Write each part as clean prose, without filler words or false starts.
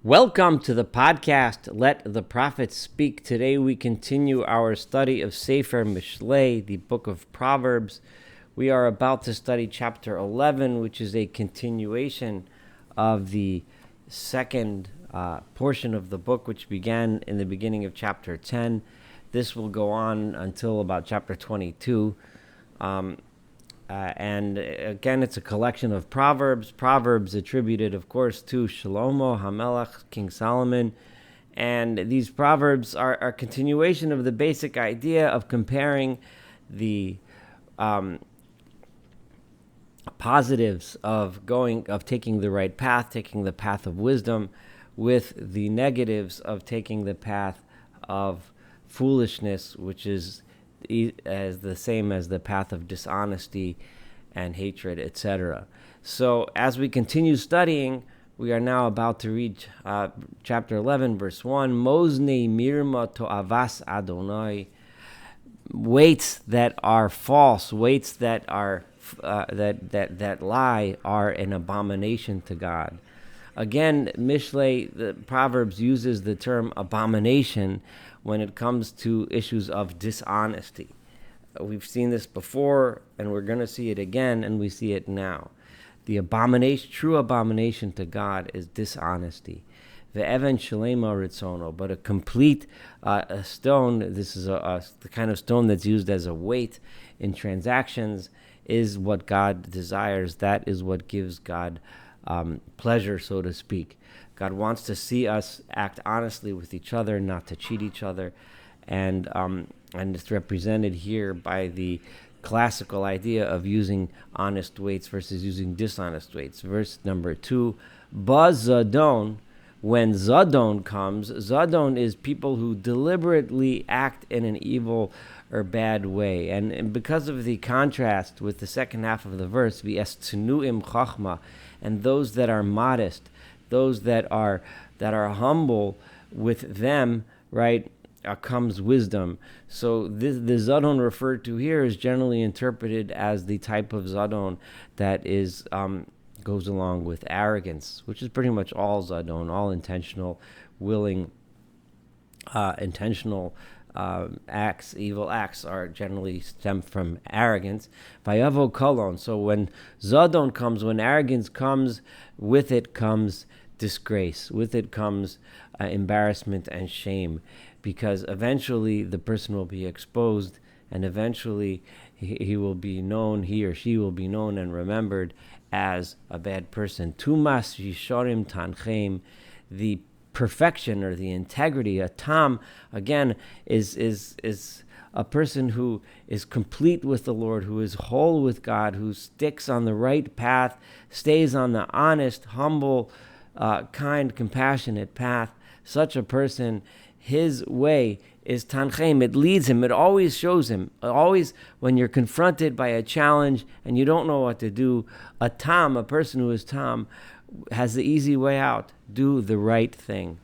Welcome to the podcast, Let the Prophets Speak. Today we continue our study of Sefer Mishlei, the book of Proverbs. We are about to study chapter 11, which is a continuation of the second portion of the book, which began in the beginning of chapter 10. This will go on until about chapter 22. And again, it's a collection of Proverbs attributed, of course, to Shlomo HaMelech, King Solomon. And these Proverbs are a continuation of the basic idea of comparing the positives of taking the right path, taking the path of wisdom, with the negatives of taking the path of foolishness, which is as the same as the path of dishonesty and hatred, etc. So as we continue studying, we are now about to read chapter 11, verse 1. Mozni mirma to avas Adonai. Weights that are false, weights that are that lie, are an abomination to God. Again, Mishlei, the Proverbs, uses the term abomination when it comes to issues of dishonesty. We've seen this before, and we're going to see it again, and we see it now. The abomination, true abomination to God, is dishonesty. Ve'even shalema ritzono, but a complete stone, this is the kind of stone that's used as a weight in transactions, is what God desires. That is what gives God pleasure, so to speak. God wants to see us act honestly with each other, not to cheat each other, and it's represented here by the classical idea of using honest weights versus using dishonest weights. Verse number 2, Bazadon, when Zadon comes, Zadon is people who deliberately act in an evil or bad way. And because of the contrast with the second half of the verse, V'estnuim chachma, and those that are modest, those that are humble, with them, right, comes wisdom. So the Zadon referred to here is generally interpreted as the type of Zadon that is goes along with arrogance, which is pretty much all Zadon, all intentional, willing, acts, evil acts are generally stem from arrogance. Vayavo kolon. So when Zadon comes, when arrogance comes, with it comes disgrace. With it comes embarrassment and shame, because eventually the person will be exposed, and eventually he will be known, he or she will be known and remembered as a bad person. Tumas yishorim tanchem, the perfection or the integrity. A tam, again, is a person who is complete with the Lord, who is whole with God, who sticks on the right path, stays on the honest, humble, kind, compassionate path. Such a person, his way is tanchem. It leads him. It always shows him. Always, when you're confronted by a challenge and you don't know what to do, a tam, a person who is tam, has the easy way out. Do the right thing.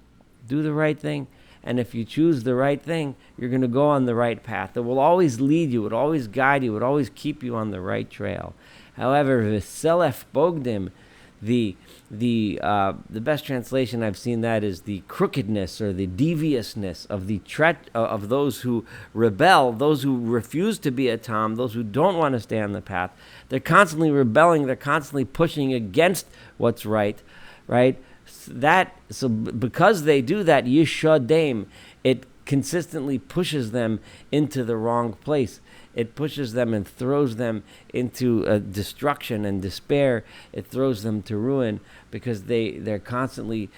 Do the right thing. And if you choose the right thing, you're going to go on the right path. It will always lead you. It will always guide you. It will always keep you on the right trail. However, v'selef bogdim, the best translation I've seen that is the crookedness or the deviousness of of those who rebel, those who refuse to be a tam, those who don't want to stay on the path. They're constantly rebelling. They're constantly pushing against what's right, right? So because they do that, yishadem, it consistently pushes them into the wrong place. It pushes them and throws them into destruction and despair. It throws them to ruin, because they're constantly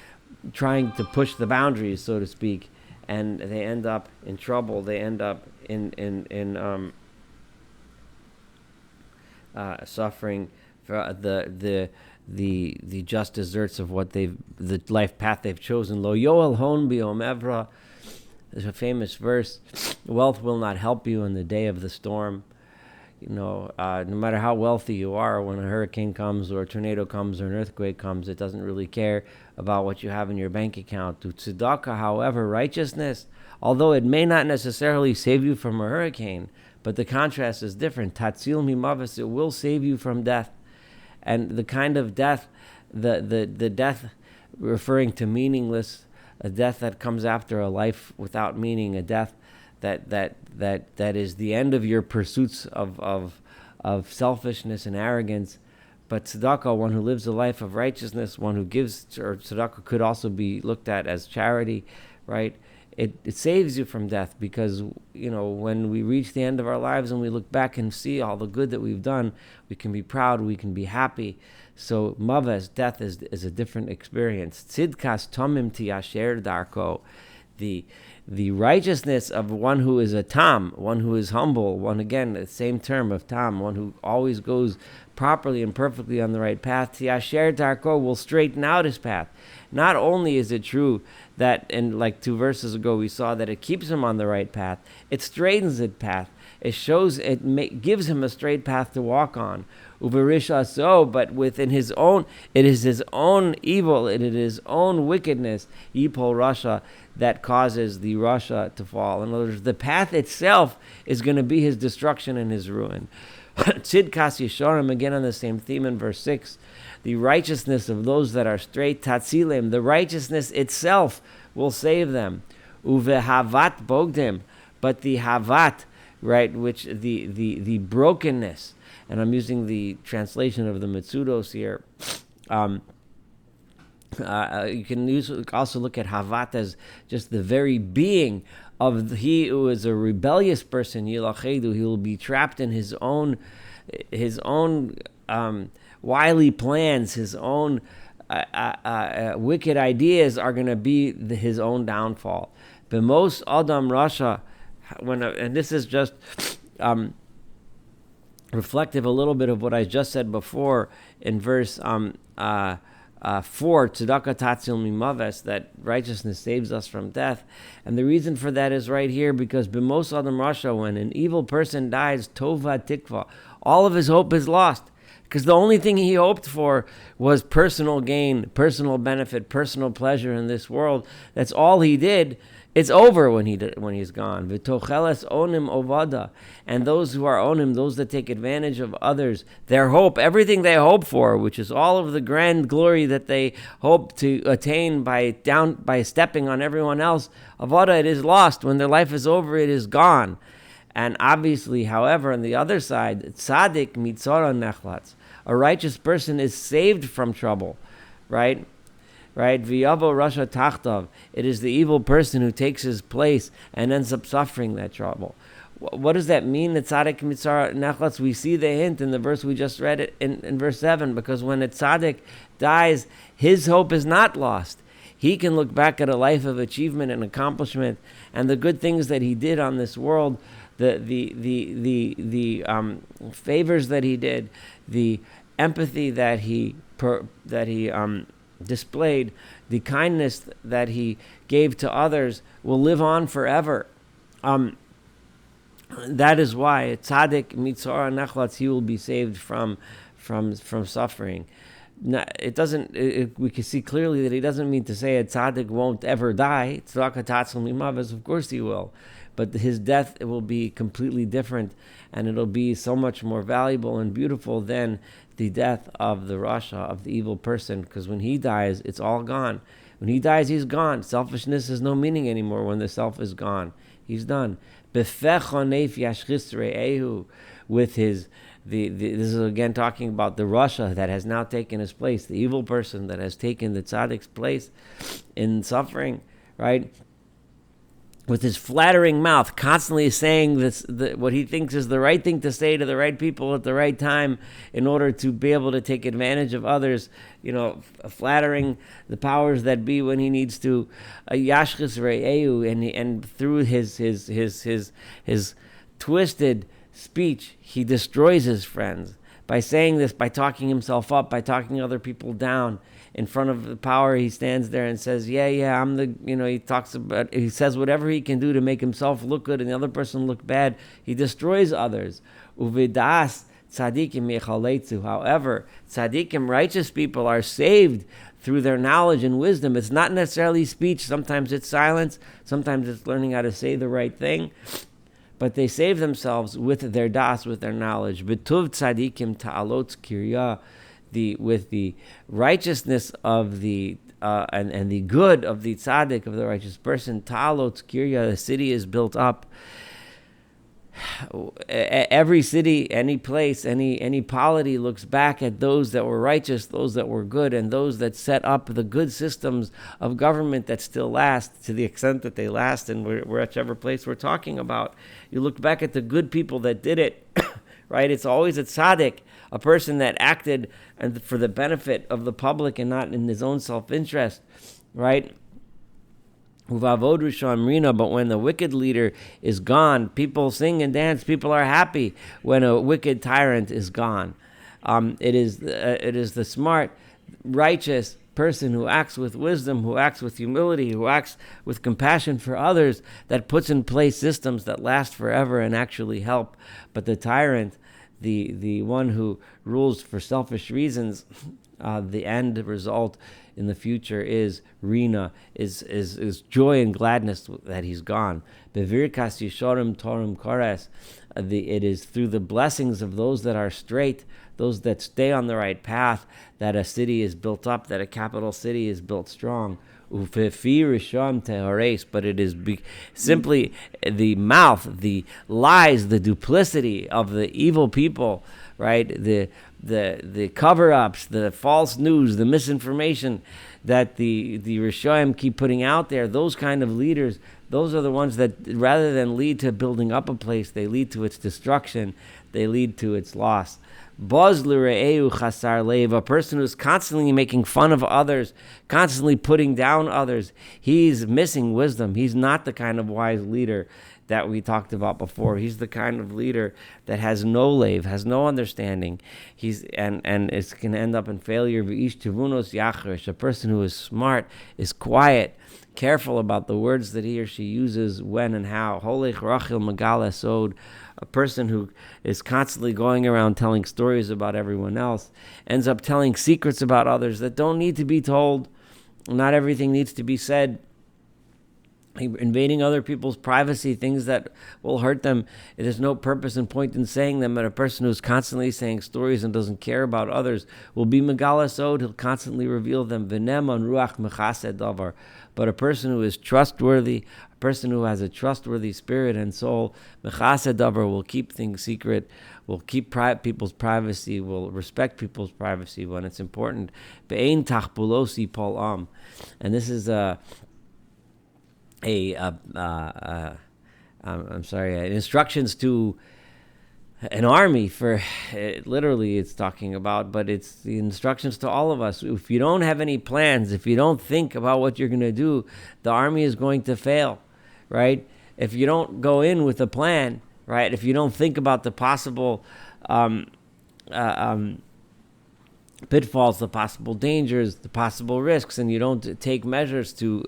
trying to push the boundaries, so to speak, and they end up in trouble. They end up in suffering for the just deserts of what the life path they've chosen. Lo yoel hon biom evra. There's a famous verse: wealth will not help you in the day of the storm. No matter how wealthy you are, when a hurricane comes or a tornado comes or an earthquake comes, it doesn't really care about what you have in your bank account. To tzedakah, however, righteousness, although it may not necessarily save you from a hurricane, but the contrast is different. Tatzil mimavis, it will save you from death. And the kind of death, the death referring to meaningless, a death that comes after a life without meaning, a death that is the end of your pursuits of selfishness and arrogance. But tzedakah, one who lives a life of righteousness, one who gives, or tzedakah could also be looked at as charity, right? It saves you from death, because, when we reach the end of our lives and we look back and see all the good that we've done, we can be proud, we can be happy. So maves, death, is a different experience. Tzidkas tomim tiyasher darko. The righteousness of one who is a tam, one who is humble, one, again, the same term of tam, one who always goes properly and perfectly on the right path, tiyasher darko, will straighten out his path. Not only is it true that, and like 2 verses ago we saw that it keeps him on the right path, it straightens his path. It shows, gives him a straight path to walk on. Uverisha so, but within his own, it is his own evil, it is his own wickedness, Yipol Rasha, that causes the Rasha to fall. In other words, the path itself is going to be his destruction and his ruin. Tzidkas Yesharim, again on the same theme in verse 6, the righteousness of those that are straight, Tatzilim, the righteousness itself will save them. Uvehavat Bogdim, but the Havat, right, which the brokenness, and I'm using the translation of the Mitzudos here. You can also look at Havat as just the very being of he who is a rebellious person. Yilachedu, he will be trapped in his own wily plans, his own wicked ideas are going to be his own downfall. B'mos Adam Rasha, and this is just reflective a little bit of what I just said before in verse 4, tzedakah tatzil mimaves, that righteousness saves us from death. And the reason for that is right here, because b'mos adam rasha, when an evil person dies, tova tikva, all of his hope is lost. Because the only thing he hoped for was personal gain, personal benefit, personal pleasure in this world. That's all he did. It's over when he's gone. V'tocheles onim ovada, and those who are onim, those that take advantage of others, their hope, everything they hope for, which is all of the grand glory that they hope to attain by stepping on everyone else, avada, it is lost. When their life is over, it is gone. And obviously, however, on the other side, tzaddik mitzora nechlatz, a righteous person is saved from trouble, right? Right? V'yavo rasha tachtav. It is the evil person who takes his place and ends up suffering that trouble. What does that mean? The tzaddik mitzara nechlatz. We see the hint in the verse we just read it in verse 7, because when a tzaddik dies, his hope is not lost. He can look back at a life of achievement and accomplishment and the good things that he did on this world, the favors that he did, the empathy that he displayed, the kindness that he gave to others will live on forever. That is why tzaddik mitzora nechlatz, he will be saved from suffering. Now, it doesn't. We can see clearly that he doesn't mean to say a tzaddik won't ever die. Tzedakah tatzil mimaves, of course he will, but his death, it will be completely different, and it'll be so much more valuable and beautiful than the death of the rasha, of the evil person, because when he dies, it's all gone. When he dies, he's gone. Selfishness has no meaning anymore when the self is gone. He's done. Befechonef yashchis re'ehu, with his, this is again talking about the rasha that has now taken his place, the evil person that has taken the tzaddik's place in suffering, right? With his flattering mouth, constantly saying what he thinks is the right thing to say to the right people at the right time in order to be able to take advantage of others, flattering the powers that be when he needs to. Yashchis re'ehu, and through his twisted speech, he destroys his friends. By saying this, by talking himself up, by talking other people down, in front of the power, he stands there and says, I'm the, he says whatever he can do to make himself look good and the other person look bad. He destroys others. Uvidas tzadikim yechaleitzu. However, tzadikim, righteous people, are saved through their knowledge and wisdom. It's not necessarily speech. Sometimes it's silence. Sometimes it's learning how to say the right thing. But they save themselves with their das, with their knowledge. B'tuv tzadikim ta'alot kirya. With the righteousness of the and the good of the tzaddik, of the righteous person, ta'alot kirya, the city is built up. Every city, any place, any polity looks back at those that were righteous, those that were good, and those that set up the good systems of government that still last, to the extent that they last in whichever place we're talking about. You look back at the good people that did it, right? It's always a tzaddik, a person that acted and for the benefit of the public and not in his own self-interest, right? But when the wicked leader is gone, people sing and dance. People are happy when a wicked tyrant is gone. It is the smart, righteous person who acts with wisdom, who acts with humility, who acts with compassion for others, that puts in place systems that last forever and actually help. But the tyrant, the one who rules for selfish reasons, the end result in the future is Rina, is joy and gladness that he's gone. Bevirkas Yishorim Torim Kores. It is through the blessings of those that are straight, those that stay on the right path, that a city is built up, that a capital city is built strong. But it is simply the mouth, the lies, the duplicity of the evil people, right? The cover-ups, the false news, the misinformation that the Rishonim keep putting out there. Those kind of leaders, those are the ones that, rather than lead to building up a place, they lead to its destruction. They lead to its loss. Boz l're'eu chasar lev, a person who's constantly making fun of others, constantly putting down others, he's missing wisdom. He's not the kind of wise leader that we talked about before. He's the kind of leader that has no lev, has no understanding. And it's going to end up in failure. V'ish tivunos yachrish, a person who is smart, is quiet, careful about the words that he or she uses, when and how. Holech rachil megala sod, a person who is constantly going around telling stories about everyone else, ends up telling secrets about others that don't need to be told. Not everything needs to be said. Invading other people's privacy, things that will hurt them. There's no purpose and point in saying them. And a person who's constantly saying stories and doesn't care about others will be megala sod. He'll constantly reveal them. V'nem on ruach mechased davar. But a person who is trustworthy, a person who has a trustworthy spirit and soul, mechased davar, will keep things secret, will keep people's privacy, will respect people's privacy when it's important. Be'ein tachpulosi pol am. And this is instructions to an army, for literally it's talking about, but it's the instructions to all of us. If you don't have any plans, if you don't think about what you're going to do, the army is going to fail, right? If you don't go in with a plan, right? If you don't think about the possible pitfalls, the possible dangers, the possible risks, and you don't take measures to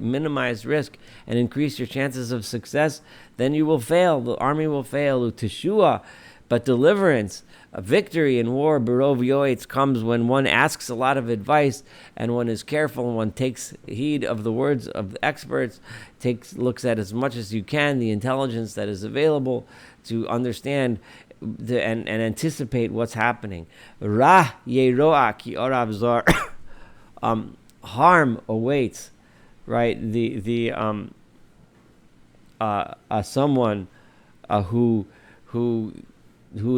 minimize risk and increase your chances of success, then you will fail. The army will fail. Teshua, but deliverance, a victory in war, berov yoetz, comes when one asks a lot of advice and one is careful and one takes heed of the words of the experts, looks at as much as you can the intelligence that is available to understand and anticipate what's happening. Ra yeroa ki orav zar. Harm awaits, right? Someone who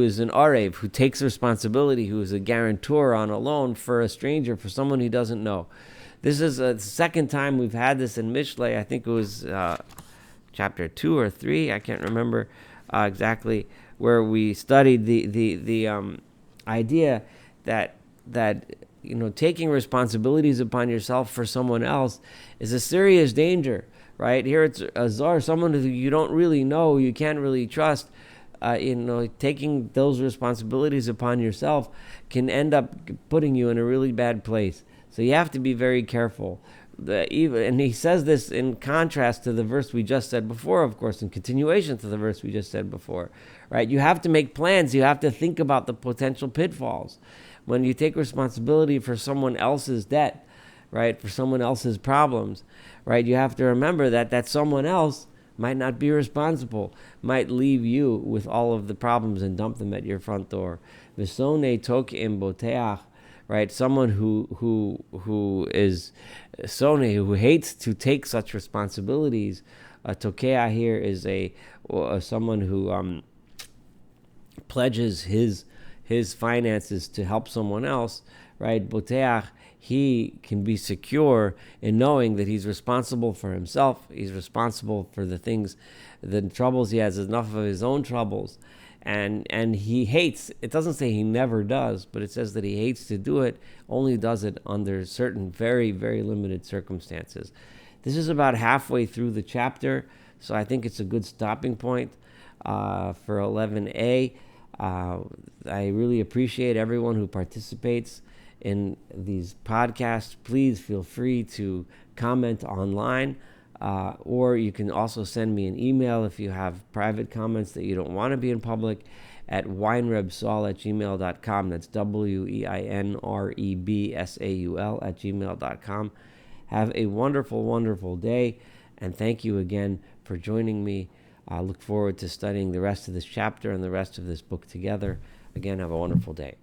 is an arev, who takes responsibility, who is a guarantor on a loan for a stranger, for someone he doesn't know. This is the second time we've had this in Mishlei. I think it was chapter 2 or 3. I can't remember exactly, where we studied the idea that taking responsibilities upon yourself for someone else is a serious danger, right? Here it's a zar, someone who you don't really know, you can't really trust. Taking those responsibilities upon yourself can end up putting you in a really bad place. So you have to be very careful. And he says this in contrast to the verse we just said before, of course, in continuation to the verse we just said before, right? You have to make plans. You have to think about the potential pitfalls. When you take responsibility for someone else's debt, right, for someone else's problems, right, you have to remember that someone else might not be responsible, might leave you with all of the problems and dump them at your front door. Visone tokim boteach, right? Someone who is sone, who hates to take such responsibilities. Tokea here is someone who pledges his finances to help someone else, right? Boteach, he can be secure in knowing that he's responsible for himself. He's responsible for the things, the troubles he has, enough of his own troubles. And he hates, it doesn't say he never does, but it says that he hates to do it, only does it under certain very, very limited circumstances. This is about halfway through the chapter, so I think it's a good stopping point for 11a. I really appreciate everyone who participates in these podcasts. Please feel free to comment online, or you can also send me an email if you have private comments that you don't want to be in public at weinrebsaul@gmail.com. That's weinrebsaul@gmail.com. Have a wonderful, wonderful day, and thank you again for joining me. I look forward to studying the rest of this chapter and the rest of this book together. Again, have a wonderful day.